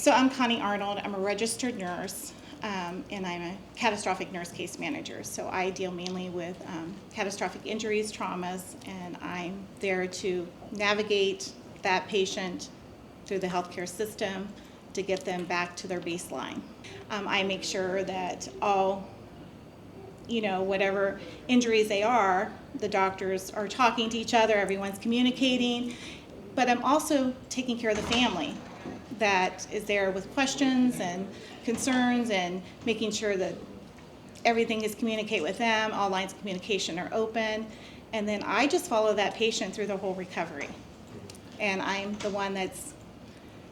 So I'm Connie Arnold. I'm a registered nurse, and I'm a catastrophic nurse case manager. So I deal mainly with catastrophic injuries, traumas, and I'm there to navigate that patient through the healthcare system to get them back to their baseline. I make sure that all, whatever injuries they are, the doctors are talking to each other, everyone's communicating, but I'm also taking care of the family that is there with questions and concerns and making sure that everything is communicated with them, all lines of communication are open, and then I just follow that patient through the whole recovery. And I'm the one that's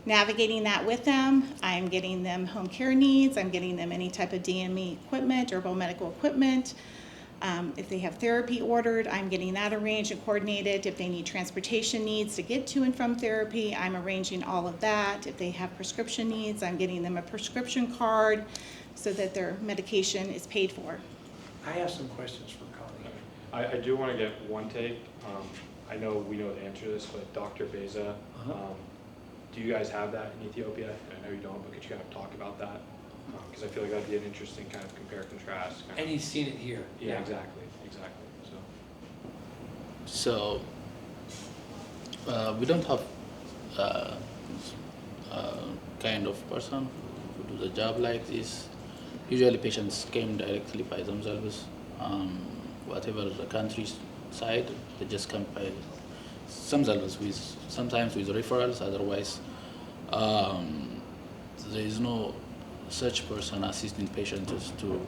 navigating that with them. I'm getting them home care needs, I'm getting them any type of DME equipment, durable medical equipment. If they have therapy ordered, I'm getting that arranged and coordinated. If they need transportation needs to get to and from therapy, I'm arranging all of that. If they have prescription needs, I'm getting them a prescription card so that their medication is paid for. I have some questions for Connie. I do want to get one take. I know we know the answer to this, but Dr. Beza, do you guys have that in Ethiopia? I know you don't, but could you kind of talk about that? Because I feel like that'd be an interesting kind of compare contrast. And he's seen it here. Yeah, exactly. So we don't have kind of person who do the job like this. Usually patients came directly by themselves. Whatever the country's side, they just come by themselves sometimes with referrals. Otherwise, there is no such person assisting patients to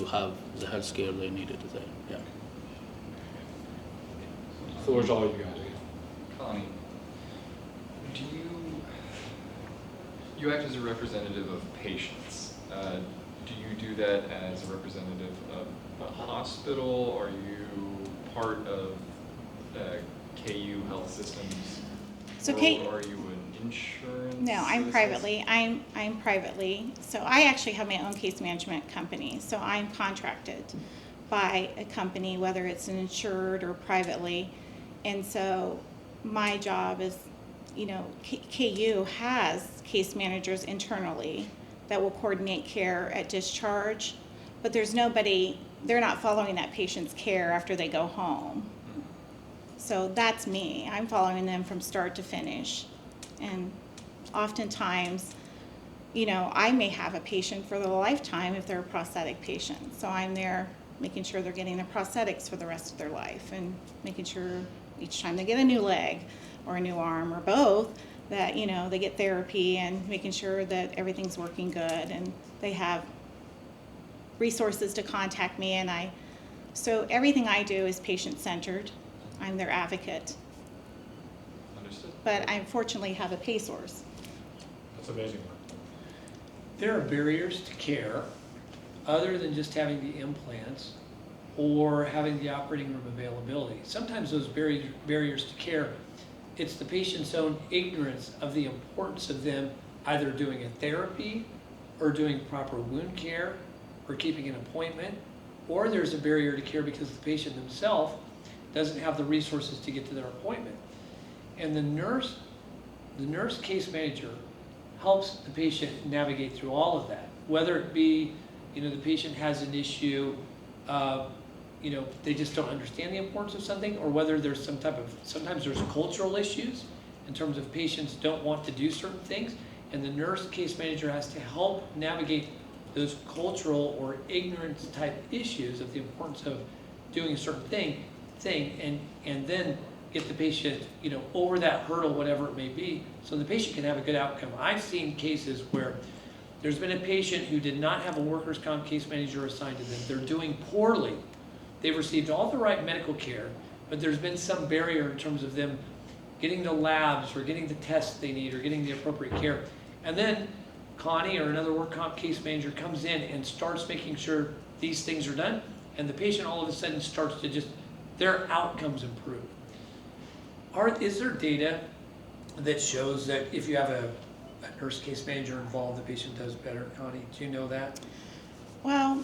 have the health care they needed there. Yeah. Floor's all you guys again. Connie, you act as a representative of patients. Do you do that as a representative of a hospital? Are you part of KU Health Systems? So or are you an insurance? No, I'm business? privately. I'm privately. So I actually have my own case management company. So I'm contracted by a company, whether it's an insured or privately. And so my job is, KU has case managers internally that will coordinate care at discharge, but there's nobody, they're not following that patient's care after they go home. So that's me. I'm following them from start to finish. And oftentimes, I may have a patient for their lifetime if they're a prosthetic patient. So I'm there making sure they're getting their prosthetics for the rest of their life and making sure each time they get a new leg or a new arm or both that, they get therapy and making sure that everything's working good and they have resources to contact me. And so everything I do is patient-centered. I'm their advocate. Understood. But I fortunately have a pay source. That's amazing. There are barriers to care other than just having the implants or having the operating room availability. Sometimes those barriers to care, it's the patient's own ignorance of the importance of them either doing a therapy or doing proper wound care or keeping an appointment, or there's a barrier to care because the patient themselves doesn't have the resources to get to their appointment. And the nurse case manager helps the patient navigate through all of that, whether it be, the patient has an issue, they just don't understand the importance of something, or whether there's sometimes there's cultural issues in terms of patients don't want to do certain things, and the nurse case manager has to help navigate those cultural or ignorance type issues of the importance of doing a certain thing, and then get the patient, over that hurdle, whatever it may be, so the patient can have a good outcome. I've seen cases where there's been a patient who did not have a workers' comp case manager assigned to them. They're doing poorly. They've received all the right medical care, but there's been some barrier in terms of them getting the labs or getting the tests they need or getting the appropriate care. And then Connie or another work comp case manager comes in and starts making sure these things are done, and the patient all of a sudden starts to their outcomes improve. Is there data that shows that if you have a nurse case manager involved, the patient does better, Connie? Do you know that? Well,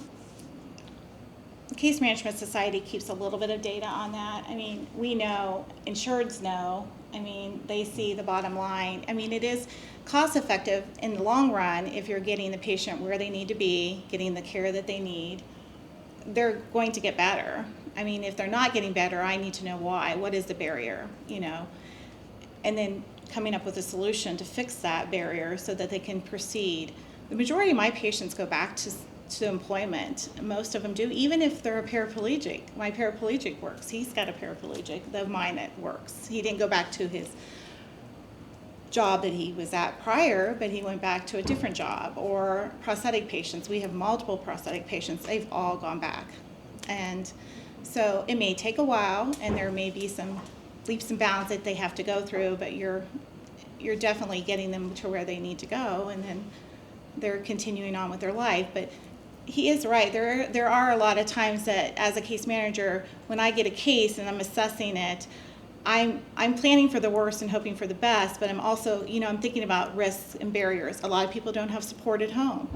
Case Management Society keeps a little bit of data on that. I mean, we know, insureds know, I mean, they see the bottom line. I mean, it is cost effective in the long run if you're getting the patient where they need to be, getting the care that they need. They're going to get better. I mean, if they're not getting better, I need to know why. What is the barrier, you know? And then coming up with a solution to fix that barrier so that they can proceed. The majority of my patients go back to employment. Most of them do, even if they're a paraplegic. My paraplegic works. He's got a paraplegic. The mine it works. He didn't go back to his job that he was at prior, but he went back to a different job. Or prosthetic patients. We have multiple prosthetic patients. They've all gone back. And so it may take a while, and there may be some leaps and bounds that they have to go through, but you're definitely getting them to where they need to go, and then they're continuing on with their life. But he is right. There are a lot of times that as a case manager, when I get a case and I'm assessing it, I'm planning for the worst and hoping for the best, but I'm also, you know, I'm thinking about risks and barriers. A lot of people don't have support at home.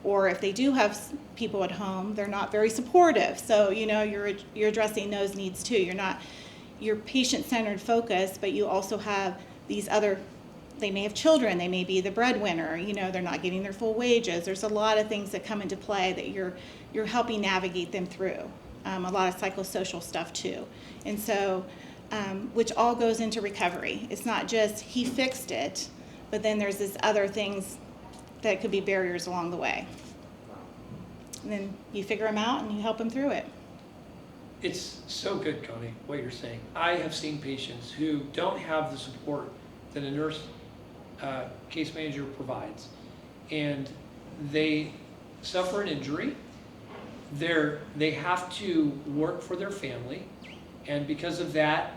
Or if they do have people at home, they're not very supportive. So, you know, you're addressing those needs too. You're patient-centered focus, but you also have these other, they may have children, they may be the breadwinner, you know, they're not getting their full wages. There's a lot of things that come into play that you're helping navigate them through. A lot of psychosocial stuff too. And so, which all goes into recovery. It's not just he fixed it, but then there's this other things that could be barriers along the way. And then you figure them out and you help them through it. It's so good, Connie, what you're saying. I have seen patients who don't have the support that a nurse case manager provides, and they suffer an injury. They have to work for their family, and because of that,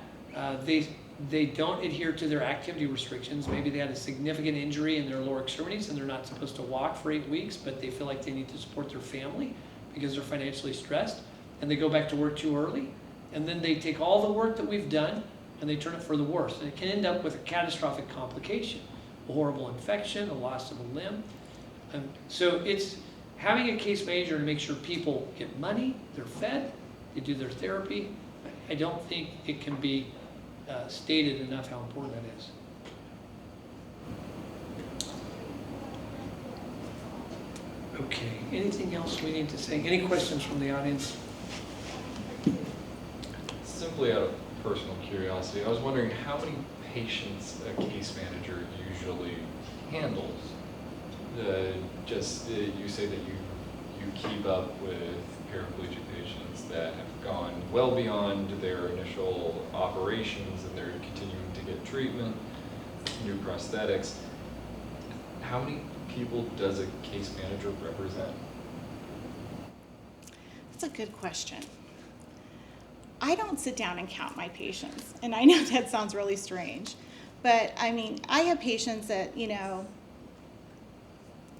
they don't adhere to their activity restrictions. Maybe they had a significant injury in their lower extremities and they're not supposed to walk for 8 weeks, but they feel like they need to support their family because they're financially stressed, and they go back to work too early, and then they take all the work that we've done and they turn it for the worse, and it can end up with a catastrophic complication, a horrible infection, a loss of a limb. So it's having a case manager to make sure people get money, they're fed, they do their therapy. I don't think it can be stated enough how important that is. Okay, anything else we need to say? Any questions from the audience? Simply out of personal curiosity, I was wondering how many patients a case manager usually handles? You say that you keep up with paraplegic patients that have gone well beyond their initial operations and they're continuing to get treatment, new prosthetics. How many people does a case manager represent? That's a good question. I don't sit down and count my patients, and I know that sounds really strange, but I mean, I have patients that, you know,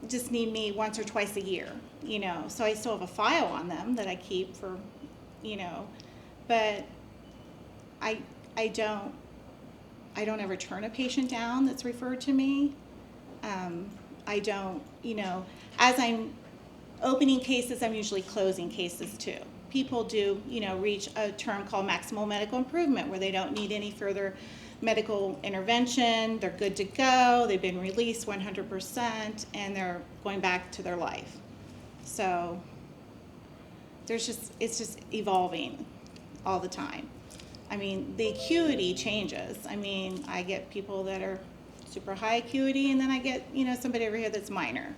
just need me once or twice a year, you know, so I still have a file on them that I keep for, you know, but I don't ever turn a patient down that's referred to me. I don't, you know, as I'm opening cases, I'm usually closing cases too. People do, you know, reach a term called maximal medical improvement where they don't need any further medical intervention, they're good to go, they've been released 100%, and they're going back to their life. So it's just evolving all the time. I mean, the acuity changes. I mean, I get people that are super high acuity, and then I get, you know, somebody over here that's minor.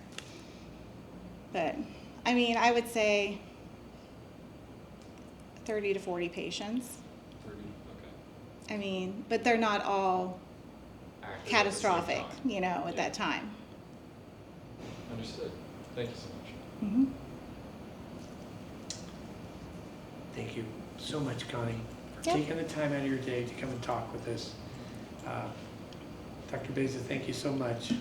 But, I mean, I would say 30 to 40 patients. 30, okay. I mean, but they're not all Active catastrophic, at the same time. you know, at Yeah. that time. Understood. Thank you so much. Mm-hmm. Thank you so much, Connie, for Yep. taking the time out of your day to come and talk with us. Dr. Beza, thank you so much.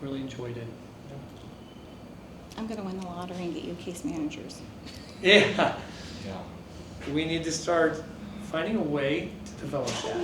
Really enjoyed it. I'm going to win the lottery and get you case managers. Yeah, Yeah. we need to start finding a way to develop that.